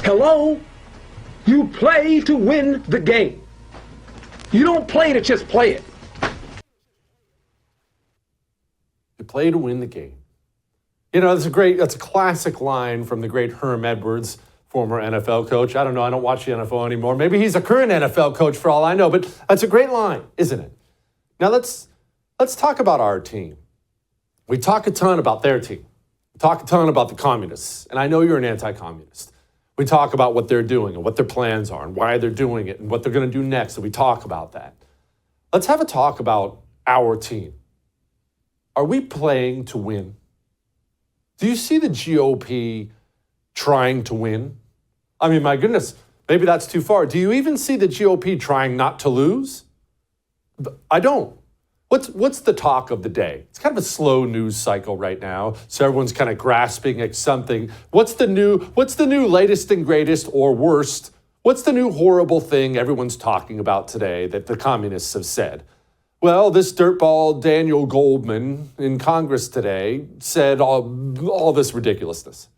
Hello? You play to win the game. You don't play to just play it. You play to win the game. You know, that's a classic line from the great Herm Edwards, former NFL coach. I don't know, I don't watch the NFL anymore. Maybe he's a current NFL coach for all I know, but that's a great line, isn't it? Now let's talk about our team. We talk a ton about their team. We talk a ton about the communists, and I know you're an anti-communist. We talk about what they're doing and what their plans are and why they're doing it and what they're going to do next, and we talk about that. Let's have a talk about our team. Are we playing to win? Do you see the GOP trying to win? I mean, my goodness, maybe that's too far. Do you even see the GOP trying not to lose? I don't. What's the talk of the day? It's kind of a slow news cycle right now, so everyone's kind of grasping at something. What's the new latest and greatest or worst? What's the new horrible thing everyone's talking about today that the communists have said? Well, this dirtball Daniel Goldman in Congress today said all this ridiculousness.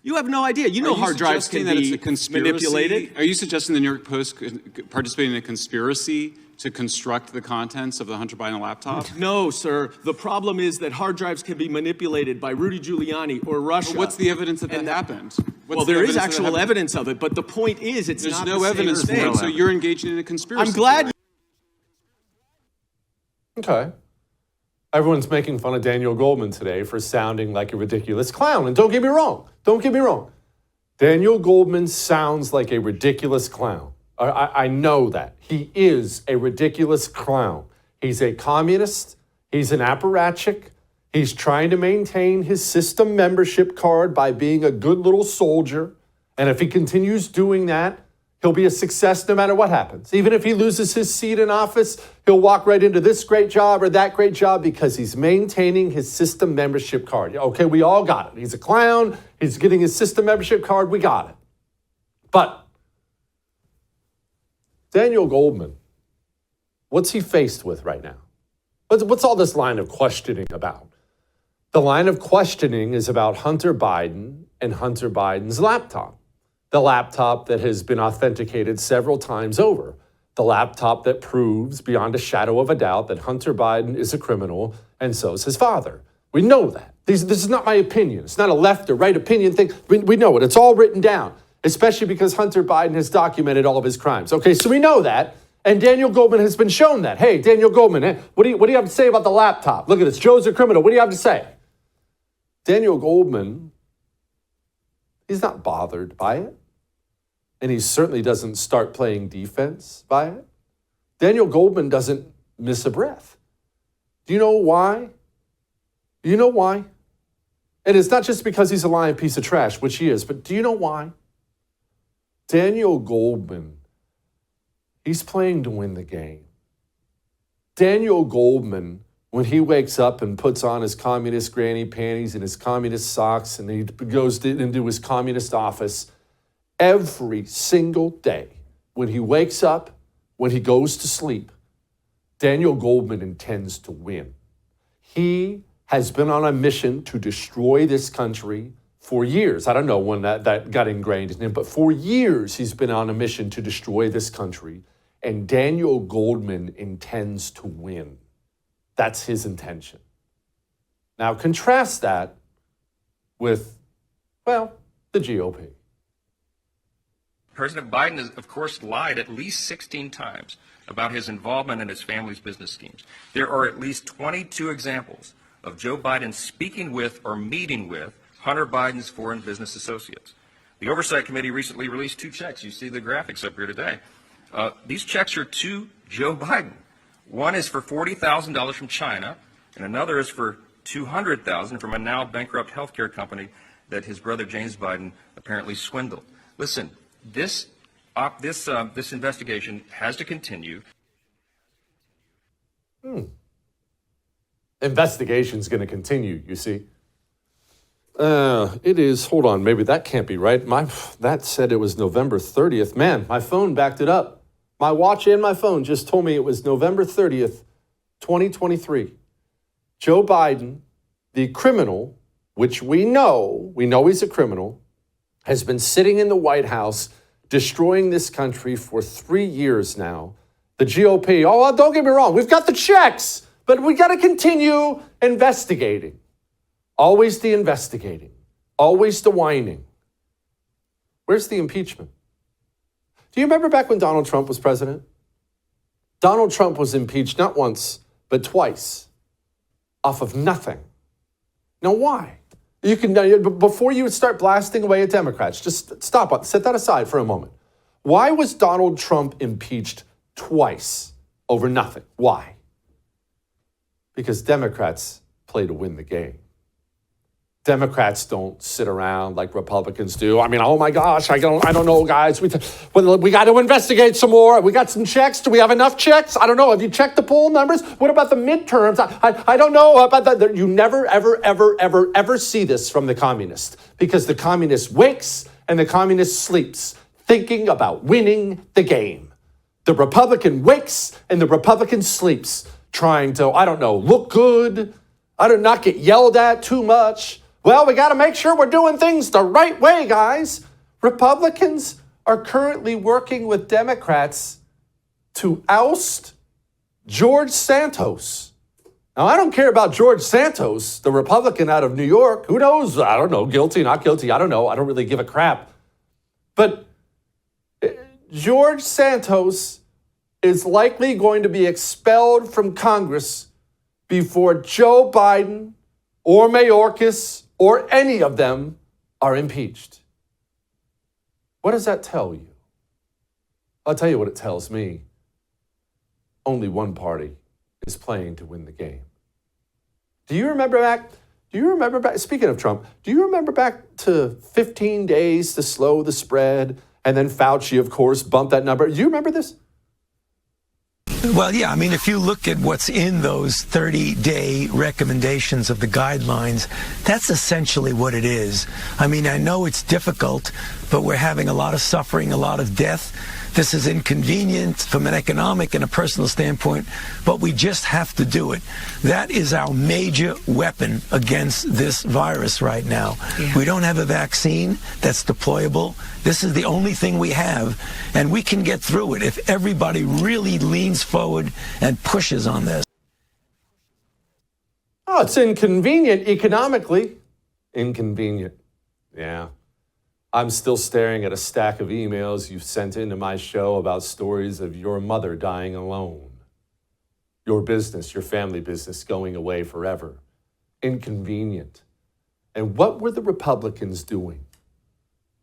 You have no idea. You know hard drives can be manipulated. Are you suggesting the New York Post could participate in a conspiracy to construct the contents of the Hunter Biden laptop? No, sir. The problem is that hard drives can be manipulated by Rudy Giuliani or Russia. Well, what's the evidence that happened? Well, there is actual evidence of it, but the point is it's There's not no the evidence same for thing. it, so you're engaging in a conspiracy. I'm glad. Okay. Everyone's making fun of Daniel Goldman today for sounding like a ridiculous clown. And don't get me wrong. Daniel Goldman sounds like a ridiculous clown. I know that. He is a ridiculous clown. He's a communist. He's an apparatchik. He's trying to maintain his system membership card by being a good little soldier. And if he continues doing that, he'll be a success no matter what happens. Even if he loses his seat in office, he'll walk right into this great job or that great job because he's maintaining his system membership card. Okay, we all got it. He's a clown. He's getting his system membership card. We got it. But Daniel Goldman, what's he faced with right now? What's all this line of questioning about? The line of questioning is about Hunter Biden and Hunter Biden's laptop. The laptop that has been authenticated several times over. The laptop that proves beyond a shadow of a doubt that Hunter Biden is a criminal and so is his father. We know that. This is not my opinion. It's not a left or right opinion thing. We know it. It's all written down, especially because Hunter Biden has documented all of his crimes. Okay, so we know that. And Daniel Goldman has been shown that. Hey, Daniel Goldman, what do you have to say about the laptop? Look at this. Joe's a criminal. What do you have to say? Daniel Goldman, he's not bothered by it. And he certainly doesn't start playing defense by it. Daniel Goldman doesn't miss a breath. Do you know why? Do you know why? And it's not just because he's a lying piece of trash, which he is, but do you know why? Daniel Goldman, he's playing to win the game. Daniel Goldman, when he wakes up and puts on his communist granny panties and his communist socks and he goes into his communist office, every single day, when he wakes up, when he goes to sleep, Daniel Goldman intends to win. He has been on a mission to destroy this country for years. I don't know when that got ingrained in him, but for years he's been on a mission to destroy this country. And Daniel Goldman intends to win. That's his intention. Now contrast that with, well, the GOP. President Biden has, of course, lied at least 16 times about his involvement in his family's business schemes. There are at least 22 examples of Joe Biden speaking with or meeting with Hunter Biden's foreign business associates. The Oversight Committee recently released 2 checks. You see the graphics up here today. These checks are to Joe Biden. One is for $40,000 from China, and another is for $200,000 from a now bankrupt healthcare company that his brother James Biden apparently swindled. Listen. This investigation has to continue. Investigation's going to continue, you see. It is, hold on, maybe that can't be right. That said it was November 30th. Man, my phone backed it up. My watch and my phone just told me it was November 30th, 2023. Joe Biden, the criminal, which we know he's a criminal, has been sitting in the White House destroying this country for 3 years now. The GOP, oh, don't get me wrong, we've got the checks, but we got to continue investigating. Always the investigating, always the whining. Where's the impeachment? Do you remember back when Donald Trump was president? Donald Trump was impeached not once, but twice, off of nothing. Now, why? You can, before you start blasting away at Democrats, just stop, set that aside for a moment. Why was Donald Trump impeached twice over nothing? Why? Because Democrats play to win the game. Democrats don't sit around like Republicans do. I mean, oh my gosh, I don't know, guys. We got to investigate some more. We got some checks. Do we have enough checks? I don't know. Have you checked the poll numbers? What about the midterms? I don't know about that. You never, ever see this from the communist, because the communist wakes and the communist sleeps thinking about winning the game. The Republican wakes and the Republican sleeps trying to, I don't know, look good. I do not get yelled at too much. Well, we got to make sure we're doing things the right way, guys. Republicans are currently working with Democrats to oust George Santos. Now, I don't care about George Santos, the Republican out of New York. Who knows? I don't know. Guilty, not guilty. I don't know. I don't really give a crap. But George Santos is likely going to be expelled from Congress before Joe Biden or Mayorkas or any of them are impeached. What does that tell you? I'll tell you what it tells me. Only one party is playing to win the game. Do you remember back, speaking of Trump, do you remember back to 15 days to slow the spread, and then Fauci, of course, bumped that number? Do you remember this? Well, yeah, I mean, if you look at what's in those 30-day recommendations of the guidelines, that's essentially what it is. I mean, I know it's difficult, but we're having a lot of suffering, a lot of death. This is inconvenient from an economic and a personal standpoint, but we just have to do it. That is our major weapon against this virus right now. Yeah. We don't have a vaccine that's deployable. This is the only thing we have, and we can get through it if everybody really leans forward and pushes on this. Oh, it's inconvenient economically. Inconvenient. Yeah. I'm still staring at a stack of emails you've sent into my show about stories of your mother dying alone. Your business, your family business going away forever. Inconvenient. And what were the Republicans doing?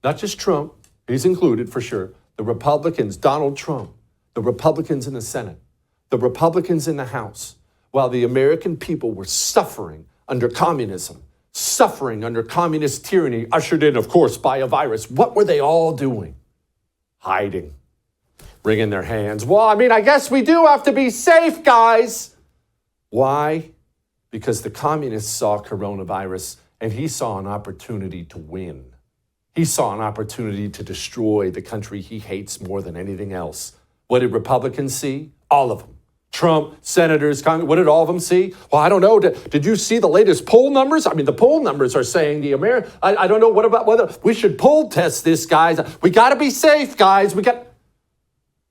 Not just Trump, he's included for sure. The Republicans, Donald Trump, the Republicans in the Senate, the Republicans in the House, while the American people were suffering under communism, suffering under communist tyranny, ushered in, of course, by a virus. What were they all doing? Hiding, wringing their hands. Well, I mean, I guess we do have to be safe, guys. Why? Because the communists saw coronavirus and he saw an opportunity to win. He saw an opportunity to destroy the country he hates more than anything else. What did Republicans see? All of them. Trump, senators, Congress, what did all of them see? Well, I don't know. Did you see the latest poll numbers? I mean, the poll numbers are saying I don't know. What about whether we should poll test this, guys? We got to be safe, guys.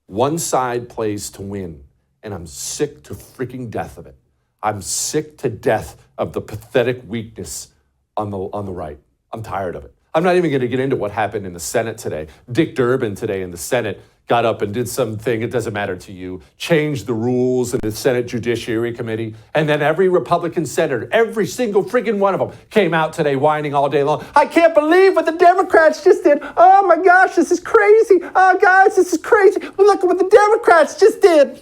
One side plays to win, and I'm sick to freaking death of it. I'm sick to death of the pathetic weakness on the right. I'm tired of it. I'm not even going to get into what happened in the Senate today. Dick Durbin today in the Senate got up and did something, it doesn't matter to you, changed the rules in the Senate Judiciary Committee, and then every Republican senator, every single freaking one of them, came out today whining all day long. I can't believe what the Democrats just did. Oh my gosh, this is crazy. Oh guys, this is crazy. Look at what the Democrats just did.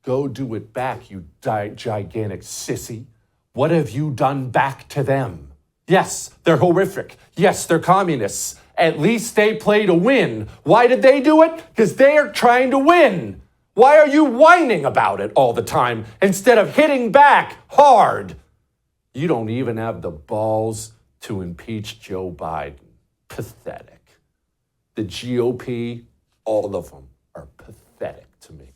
Go do it back, you gigantic sissy. What have you done back to them? Yes, they're horrific. Yes, they're communists. At least they play to win. Why did they do it? Because they are trying to win. Why are you whining about it all the time instead of hitting back hard? You don't even have the balls to impeach Joe Biden. Pathetic. The GOP, all of them are pathetic to me.